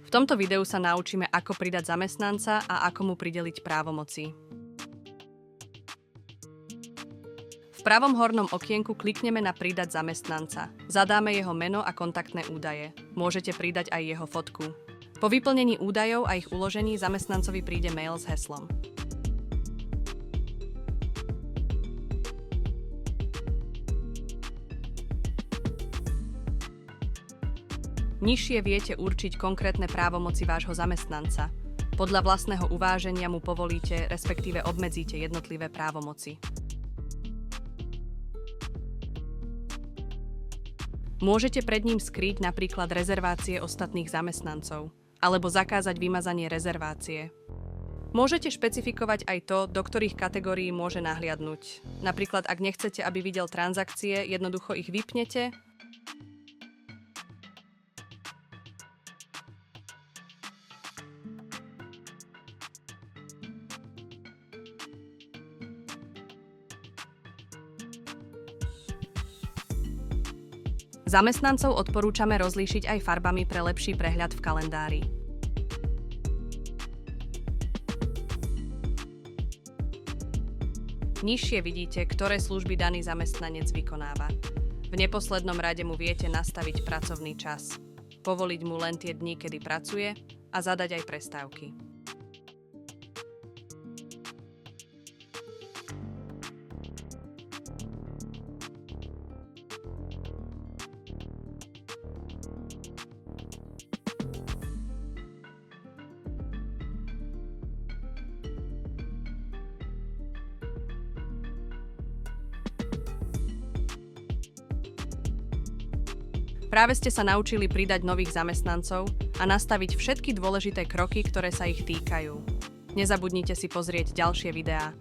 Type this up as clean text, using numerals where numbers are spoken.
V tomto videu sa naučíme, ako pridať zamestnanca a ako mu prideliť právomoci. V pravom hornom okienku klikneme na Pridať zamestnanca. Zadáme jeho meno a kontaktné údaje. Môžete pridať aj jeho fotku. Po vyplnení údajov a ich uložení zamestnancovi príde mail s heslom. Nižšie viete určiť konkrétne právomoci vášho zamestnanca. Podľa vlastného uváženia mu povolíte, respektíve obmedzíte jednotlivé právomoci. Môžete pred ním skryť napríklad rezervácie ostatných zamestnancov, alebo zakázať vymazanie rezervácie. Môžete špecifikovať aj to, do ktorých kategórií môže nahliadnuť. Napríklad, ak nechcete, aby videl transakcie, jednoducho ich vypnete. Zamestnancov odporúčame rozlíšiť aj farbami pre lepší prehľad v kalendári. Nižšie vidíte, ktoré služby daný zamestnanec vykonáva. V neposlednom rade mu viete nastaviť pracovný čas, povoliť mu len tie dni, kedy pracuje a zadať aj prestávky. Práve ste sa naučili pridať nových zamestnancov a nastaviť všetky dôležité kroky, ktoré sa ich týkajú. Nezabudnite si pozrieť ďalšie videá